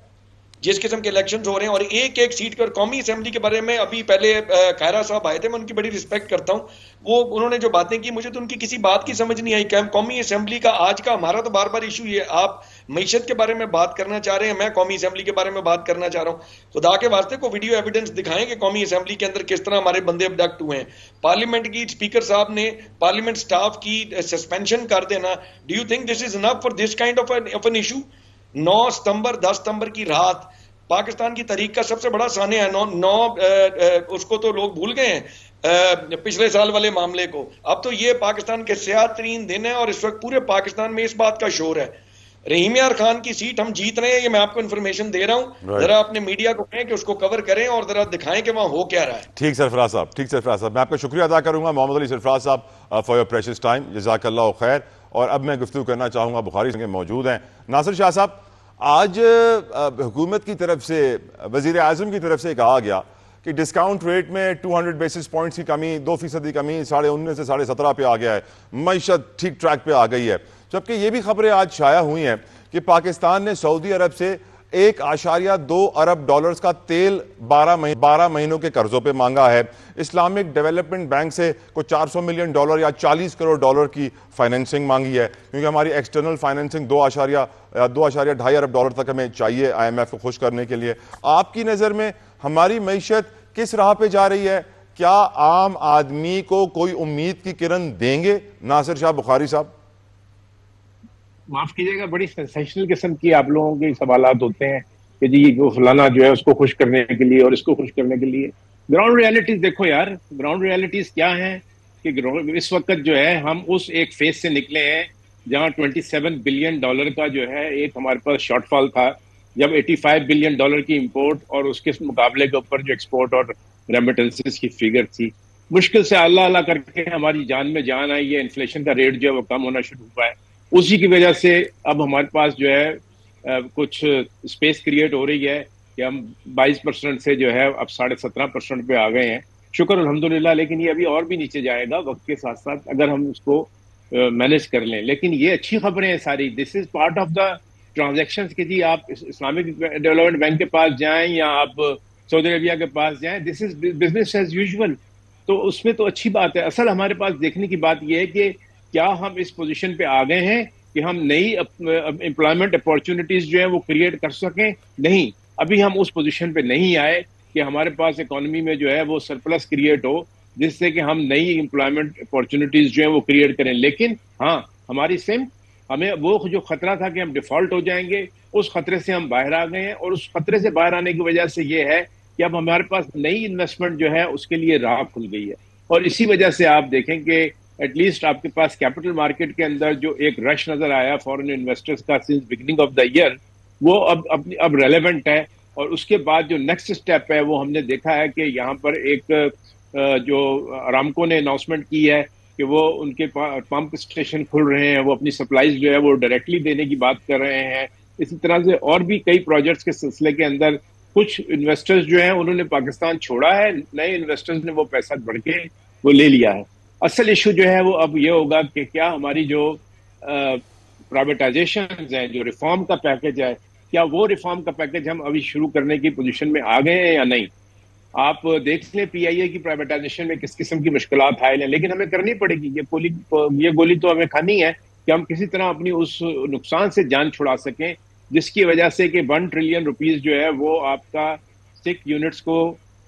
जिस किस्म के इलेक्शंस हो रहे हैं, और एक सीट पर कौमी असेंबली के बारे में अभी पहले कायरा साहब आए थे, मैं उनकी बड़ी रिस्पेक्ट करता हूं, वो उन्होंने जो बातें की, मुझे तो उनकी किसी बात की समझ नहीं आई। कौमी असेंबली का आज का हमारा तो बार बार इशू ये, आप मईशत के बारे में बात करना चाह रहे हैं, मैं कौमी असेंबली के बारे में बात करना चाह रहा हूं। खुदा के वास्ते को वीडियो एविडेंस दिखाएं कि कौमी असेंबली के अंदर किस तरह हमारे बंदे अबडक्ट हुए हैं। पार्लियामेंट की स्पीकर साहब ने पार्लियामेंट स्टाफ की सस्पेंशन कर देना, do you think this is enough for this kind of an issue? 9 सितंबर 10 सितंबर की रात पाकिस्तान की तारीख का सबसे बड़ा साने है। उसको तो लोग भूल गए हैं, पिछले साल वाले मामले को। अब तो ये पाकिस्तान के सियाह-तरीन दिन है, और इस वक्त पूरे पाकिस्तान में इस बात का शोर है। रहीम यार खान की सीट हम जीत रहे हैं, ये मैं आपको इन्फॉर्मेशन दे रहा हूं। जरा अपने मीडिया को कहें कि उसको कवर करें और जरा दिखाएं कि वहां हो क्या रहा है। ठीक सरफराज साहब, ठीक सरफराज साहब, मैं आपका शुक्रिया अदा करूंगा मोहम्मद अली सरफराज साहब फॉर योर प्रेशियस टाइम, जज़ाकल्लाह खैर। और अब मैं गुफ्तगू करना चाहूंगा, बुखारी संगे मौजूद हैं नासिर शाह साहब। आज हुकूमत की तरफ से, वज़ीर आज़म की तरफ से कहा गया कि डिस्काउंट रेट में 200 बेसिस पॉइंट्स की कमी, 2% की कमी 19.5 से 17.5 पे आ गया है, मईशत ठीक ट्रैक पे आ गई है। जबकि ये भी खबरें आज शाया हुई हैं कि पाकिस्तान ने सऊदी अरब से 1.2 अरब डॉलर्स का तेल 12 महीनों के कर्जों पे मांगा है। इस्लामिक डेवलपमेंट बैंक से कुछ 400 मिलियन डॉलर या 40 करोड़ डॉलर की फाइनेंसिंग मांगी है, क्योंकि हमारी एक्सटर्नल फाइनेंसिंग 2.2 अरब डॉलर तक हमें चाहिए IMF को खुश करने के लिए। आपकी नज़र में हमारी मईशत किस राह पे जा रही है? क्या आम आदमी को कोई उम्मीद की किरण देंगे नासिर शाह बुखारी साहब? माफ कीजिएगा, बड़ी सेंसेशनल किस्म की आप लोगों के सवालात होते हैं कि जी वो फलाना जो है उसको खुश करने के लिए और इसको खुश करने के लिए। ग्राउंड रियलिटीज देखो यार, ग्राउंड रियलिटीज क्या है कि इस वक्त जो है हम उस एक फेज से निकले हैं जहां 27 बिलियन डॉलर का जो है एक हमारे पास शॉर्टफॉल था, जब 85 बिलियन डॉलर की इंपोर्ट और उसके मुकाबले के ऊपर जो एक्सपोर्ट और रेमिटेंसेस की फिगर थी। मुश्किल से अल्लाह अल्लाह करके हमारी जान में जान आई है, इन्फ्लेशन का रेट जो है वो कम होना शुरू हुआ है। उसी की वजह से अब हमारे पास जो है कुछ स्पेस क्रिएट हो रही है कि हम 22% से जो है अब 17.5% पे आ गए हैं। शुक्र अल्हम्दुलिल्लाह, लेकिन ये अभी और भी नीचे जाएगा वक्त के साथ साथ अगर हम उसको मैनेज कर लें। लेकिन ये अच्छी खबरें हैं सारी। This is part of the transaction कि जी आप इस्लामिक डेवलपमेंट बैंक के पास जाएं या आप सऊदी अरबिया के पास जाएं, this is business as usual. तो उसमें तो अच्छी बात है। असल हमारे पास देखने की बात यह है कि क्या हम इस पोजीशन पे आ गए हैं कि हम नई एम्प्लॉयमेंट अपॉर्चुनिटीज जो है वो क्रिएट कर सकें? नहीं, अभी हम उस पोजीशन पे नहीं आए कि हमारे पास इकोनॉमी में जो है वो सरप्लस क्रिएट हो जिससे कि हम नई एम्प्लॉयमेंट अपॉर्चुनिटीज जो है वो क्रिएट करें। लेकिन हाँ, हमारी सिम हमें वो जो खतरा था कि हम डिफॉल्ट हो जाएंगे, उस खतरे से हम बाहर आ गए हैं। और उस खतरे से बाहर आने की वजह से ये है कि अब हमारे पास नई इन्वेस्टमेंट जो है उसके लिए राह खुल गई है। और इसी वजह से आप देखें कि एटलीस्ट आपके पास कैपिटल मार्केट के अंदर जो एक रश नजर आया फॉरेन इन्वेस्टर्स का since beginning of the year, वो अब रेलेवेंट है। और उसके बाद जो नेक्स्ट स्टेप है वो हमने देखा है कि यहाँ पर एक जो अरामको ने अनाउंसमेंट की है कि वो उनके पंप स्टेशन खुल रहे हैं, वो अपनी सप्लाईज जो है वो डायरेक्टली देने की बात कर रहे हैं। इसी तरह से और भी कई प्रोजेक्ट्स के सिलसिले के अंदर कुछ इन्वेस्टर्स जो हैं उन्होंने पाकिस्तान छोड़ा है, नए इन्वेस्टर्स ने वो पैसा बढ़ के वो ले लिया है। असल इशू जो है वो अब ये होगा कि क्या हमारी जो प्राइवेटाइजेशन है, जो रिफॉर्म का पैकेज है, क्या वो रिफॉर्म का पैकेज हम अभी शुरू करने की पोजीशन में आ गए हैं या नहीं। आप देख लें PIA की प्राइवेटाइजेशन में किस किस्म की मुश्किलात आए हैं, लेकिन हमें करनी पड़ेगी। ये गोली तो हमें खानी है कि हम किसी तरह अपनी उस नुकसान से जान छुड़ा सकें जिसकी वजह से कि 1 ट्रिलियन रुपीस जो है वो आपका 6 यूनिट्स को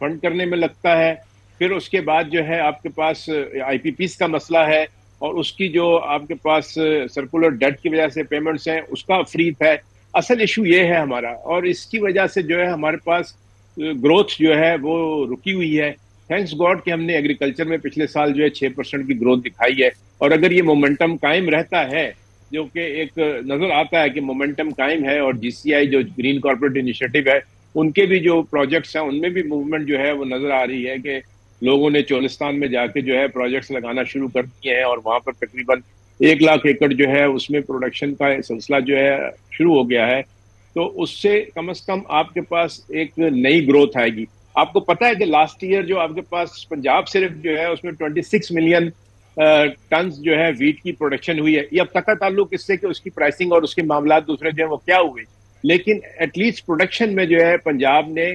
फंड करने में लगता है। फिर उसके बाद जो है आपके पास IPPs का मसला है और उसकी जो आपके पास सर्कुलर डेट की वजह से पेमेंट्स हैं उसका फ्रीज है। असल इशू ये है हमारा, और इसकी वजह से जो है हमारे पास ग्रोथ जो है वो रुकी हुई है। थैंक्स गॉड कि हमने एग्रीकल्चर में पिछले साल जो है 6% की ग्रोथ दिखाई है। और अगर ये मोमेंटम कायम रहता है, जो कि एक नजर आता है कि मोमेंटम कायम है, और GCI जो ग्रीन कॉर्पोरेट इनिशिएटिव है उनके भी जो प्रोजेक्ट्स हैं उनमें भी मूवमेंट जो है वो नजर आ रही है कि लोगों ने चोलिस्तान में जाके जो है प्रोजेक्ट्स लगाना शुरू कर दिए हैं और वहां पर तकरीबन 1 लाख एकड़ जो है उसमें प्रोडक्शन का सिलसिला जो है शुरू हो गया है। तो उससे कम से कम आपके पास एक नई ग्रोथ आएगी। आपको पता है कि लास्ट ईयर जो आपके पास पंजाब सिर्फ जो है उसमें 26 मिलियन टन जो है वीट की प्रोडक्शन हुई है। ये अब तक का ताल्लुक इससे कि उसकी प्राइसिंग और उसके मामला दूसरे जो है वो क्या हुए, लेकिन एटलीस्ट प्रोडक्शन में जो है पंजाब ने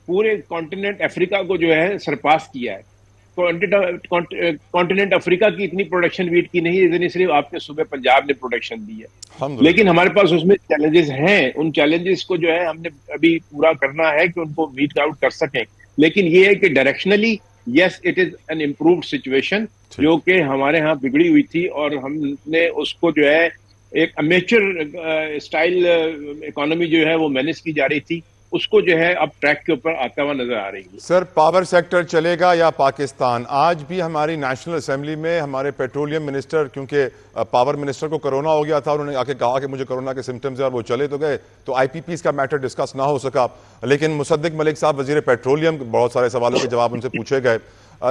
पूरे कॉन्टिनेंट अफ्रीका को जो है सरपास किया है। कॉन्टिनेंट अफ्रीका की इतनी प्रोडक्शन वीट की नहीं, इतनी सिर्फ आपके सूबे पंजाब ने प्रोडक्शन दी है। लेकिन हमारे पास उसमें चैलेंजेस हैं। उन चैलेंजेस को जो है हमने अभी पूरा करना है कि उनको मीट आउट कर सकें। लेकिन ये है कि directionally yes it is an improved situation जो कि हमारे यहाँ बिगड़ी हुई थी और हमने उसको जो है एक अमेचर स्टाइल इकोनॉमी जो है वो मैनेज की जा रही थी, उसको जो है अब ट्रैक के ऊपर आता हुआ नजर आ रही है। सर, पावर सेक्टर चलेगा या पाकिस्तान? आज भी हमारी नेशनल असेंबली में हमारे पेट्रोलियम मिनिस्टर, क्योंकि पावर मिनिस्टर को कोरोना हो गया था, उन्होंने आके कहा कि मुझे कोरोना के सिम्टम्स है और वो चले तो गए, तो IPPs का मैटर डिस्कस ना हो सका। लेकिन मुसद्दिक मलिक साहब वजीर पेट्रोलियम, बहुत सारे सवालों के जवाब उनसे पूछे गए।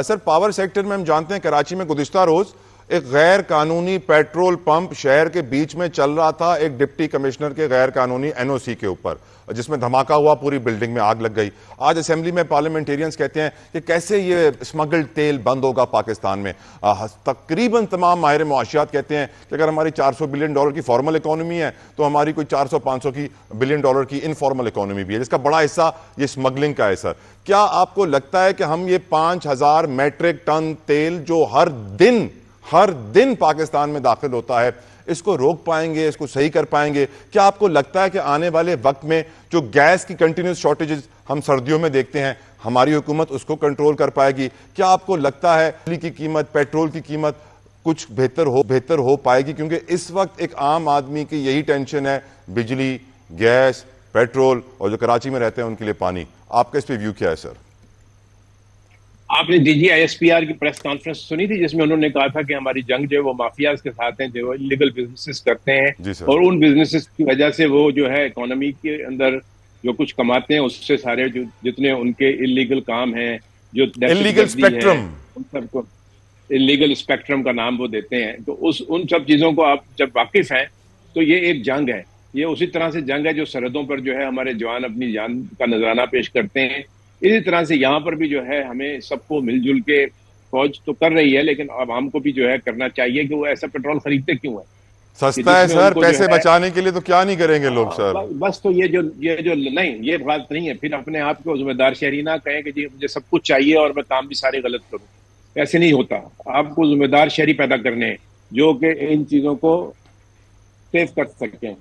सर, पावर सेक्टर में हम जानते हैं कराची में गुज़िश्ता रोज़ एक गैर कानूनी पेट्रोल पंप शहर के बीच में चल रहा था एक डिप्टी कमिश्नर के गैर कानूनी एनओसी के ऊपर, जिसमें धमाका हुआ, पूरी बिल्डिंग में आग लग गई। आज असेंबली में पार्लियामेंटेरियंस कहते हैं कि कैसे ये स्मगल्ड तेल बंद होगा पाकिस्तान में। तकरीबन तमाम माहिर मुआशियात कहते हैं कि अगर हमारी $400 बिलियन की फॉर्मल इकोनॉमी है तो हमारी कोई 400-500 बिलियन की इनफॉर्मल इकोनॉमी भी है, जिसका बड़ा हिस्सा ये स्मगलिंग का है। सर, क्या आपको लगता है कि हम ये 5000 मेट्रिक टन तेल जो हर दिन पाकिस्तान में दाखिल होता है, इसको रोक पाएंगे, इसको सही कर पाएंगे? क्या आपको लगता है कि आने वाले वक्त में जो गैस की कंटिन्यूस शॉर्टेजेस हम सर्दियों में देखते हैं, हमारी हुकूमत उसको कंट्रोल कर पाएगी? क्या आपको लगता है बिजली की कीमत, पेट्रोल की कीमत कुछ बेहतर हो पाएगी? क्योंकि इस वक्त एक आम आदमी की यही टेंशन है, बिजली, गैस, पेट्रोल, और जो कराची में रहते हैं उनके लिए पानी। आपका इस पे व्यू क्या है सर? आपने DGISPR की प्रेस कॉन्फ्रेंस सुनी थी जिसमें उन्होंने कहा था कि हमारी जंग जो है वो माफियाज के साथ है, जो इलीगल बिजनेसेस करते हैं, और उन बिजनेसेस की वजह से वो जो है इकोनॉमी के अंदर जो कुछ कमाते हैं उससे सारे जो जितने उनके इलीगल काम हैं, जो इलीगल स्पेक्ट्रम, उन सबको इलीगल स्पेक्ट्रम का नाम वो देते हैं। तो उन सब चीजों को आप जब वाकिफ हैं तो ये एक जंग है, ये उसी तरह से जंग है जो सरहदों पर जो है हमारे जवान अपनी जान का नजराना पेश करते हैं। इसी तरह से यहाँ पर भी जो है हमें सबको मिलजुल के फौज तो कर रही है, लेकिन अब हमको भी जो है करना चाहिए कि वो ऐसा पेट्रोल खरीदते क्यों है? सस्ता है सर, पैसे बचाने के लिए तो क्या नहीं करेंगे लोग सर? बस तो ये जो नहीं, ये बात नहीं है। फिर अपने आप को जिम्मेदार शहरी ना कहें कि जी मुझे सब कुछ चाहिए और मैं काम भी सारे गलत करूं, ऐसे नहीं होता। आपको जिम्मेदार शहरी पैदा करने हैं जो कि इन चीजों को सेव कर सकें।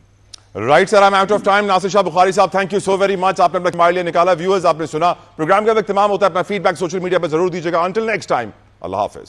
Right sir, I am out of time. Nasir Shah Bukhari Sahab, thank you so very much, आपने अपना हमारे लिए निकाला। व्यूअर्स, आपने सुना, प्रोग्राम का वक्त तमाम होता है। अपना फीडबैक सोशल मीडिया पर जरूर दीजिएगा। अंटिल नेक्स्ट टाइम, अल्लाह हाफिज।